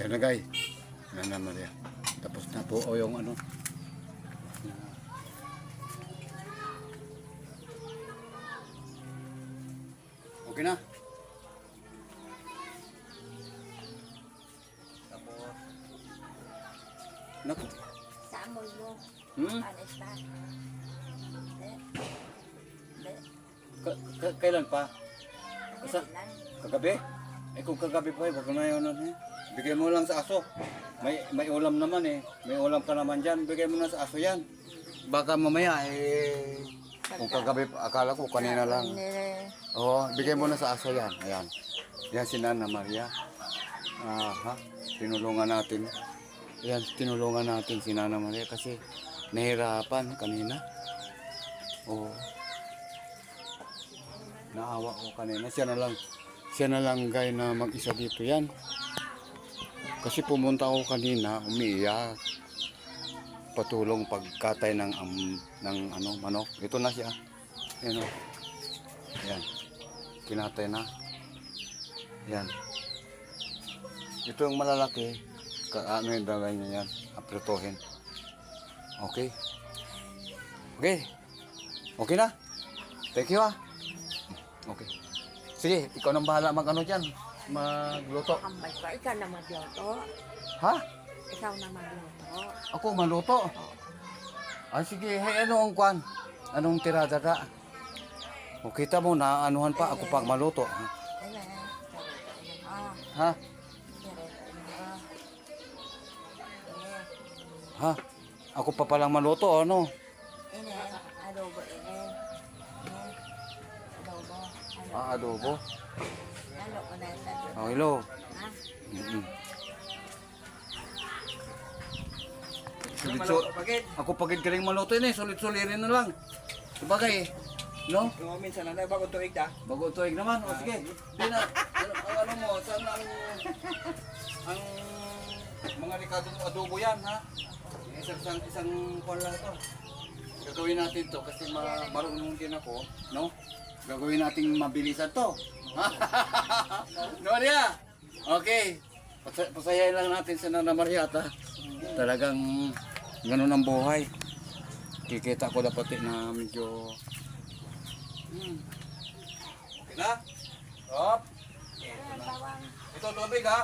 Yan na guys. Yan na Maria. Tapos na po o yung ano. Okay na. Tapos. Naku. Sa mo mo. Alis pa. Kailan pa? Sa lang. Kagabi? Eh kung kagabi pa wag na yun eh. Bigay mo lang sa aso. May ulam naman eh. May ulam ka naman dyan. Bigay mo na sa aso yan. Baka mamaya eh. Kung kagabi pa, akala ko kanina lang. Oo, bigay mo na sa aso yan. Ayan. Yan si Nana Maria. Aha. Tinulungan natin. Ayan, tinulungan natin si Nana Maria kasi nahirapan kanina. Oo. Naawa ko kanina. Siya na lang guy na mag-isa dito yan. Kasi pumunta ako kanina, umiiyak. Patulong pagkatay ng ano, manok. Ito na siya. Ayan o. Ayan. Kinatay na. Ayan. Ito yung malalaki. Ano yung dagay niya yan. Aprituhin. Okay. Okay. Okay na. Thank you ah. Okay. Sige, ikaw nang bahala mag-ano dyan. Magluto. Ambay pa. Ikaw na magluto. Ha? Ikaw na magluto. Ako maluto? Ah, sige. Hey, ano ang kwan? Anong tirada ka? O kita mo na anuhan pa ako pag maluto. Ha? Ha? Ha? Ako pa palang maluto, ano? Ini, adobo ini. Adobo. Ah, adobo. Lalo ko na ito. Oh, hello. Ha? Ako pagid galing maluto yun eh. Sulit-sulirin na lang. Sabagay, no? Minsan na bagong tuig ta. Bago tuig naman. O sige. Di na. Ano mo? Saan ang mga rikadong adobo yan, ha? Isang kwan lang ito. Gagawin natin to kasi marunong din ako, no? Gagawin natin mabilisan to. No, Maria? Okay. Pasayahin lang natin sa Nana Maria at talagang ganun ang buhay. Kikita ko dapat na medyo okay na? Stop. Ito tubig ha?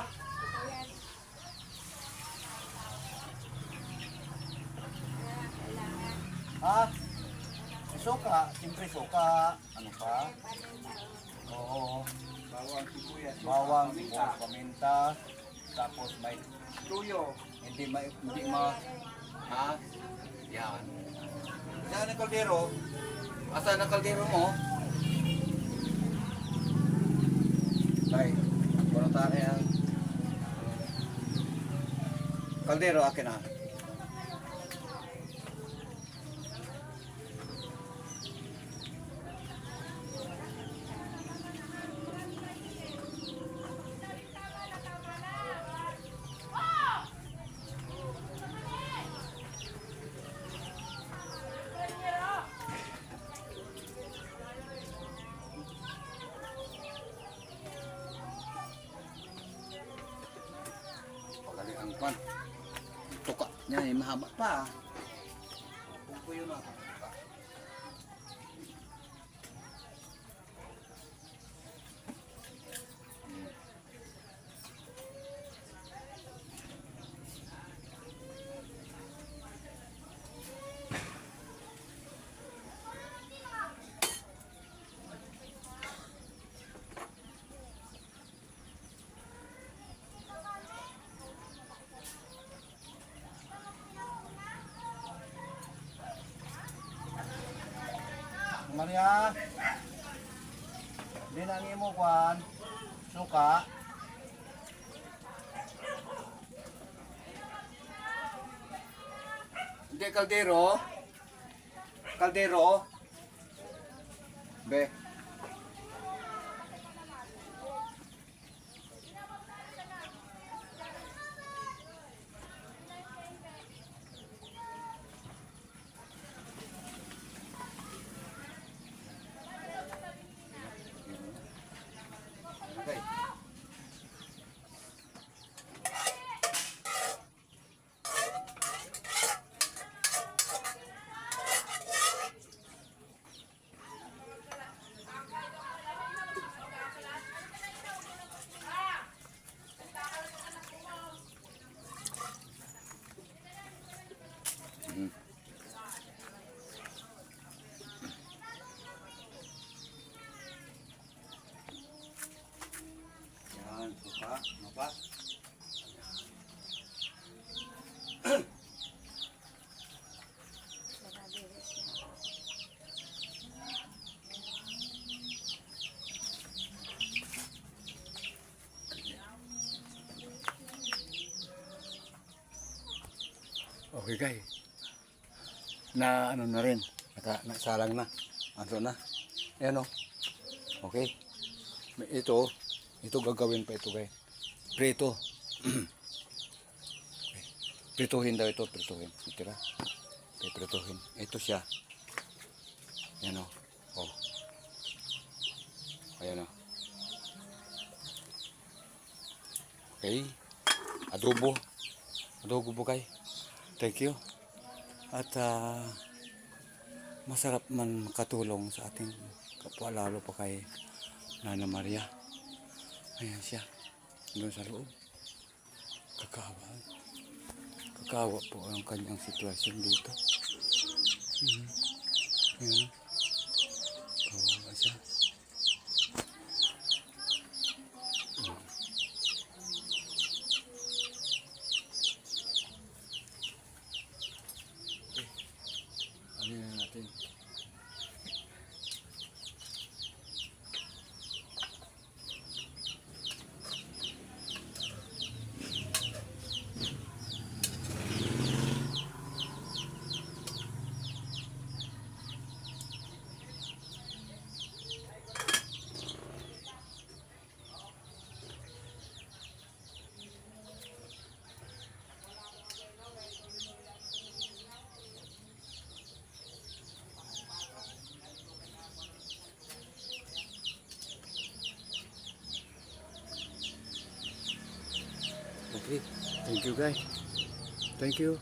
Ha? Suka, siyempre suka. Ano pa? Oo. Bawang sibuyas. Bawang, sibuyas, paminta. Tapos may Tuyo. hindi ha? Yan. Saan ang kaldero? Asan ang kaldero mo? Tay, wala tayo yan. Kaldero akin na. Pagaling ang pan. Tuka niya eh, mahaba pa. Kung yun ako. Maria, dinangi mo kwan, suka. Hindi kaldero. Kaldero. Be. Okay. Ano pa? Nakabilis na. Okay guys. Na ano na rin. Nasalang na. Ano na. Ayan o. Okay. Ito gagawin pa ito guys. Prito. Okay. Prituhin daw ito. Prituhin. Tira. Okay, prituhin. Ito siya. Ayan o. Oh. Ayan o. Okay. Adobo. Adobo po guys. Thank you. At masarap man makatulong sa ating kapwa, lalo pa kay Nana Maria. Ayan siya. Doon sa loob. Kakawa. Kakawa po ang kanyang sitwasyon dito. Ayan. Kawawa siya. Ano na natin? Okay. Thank you guys. Thank you.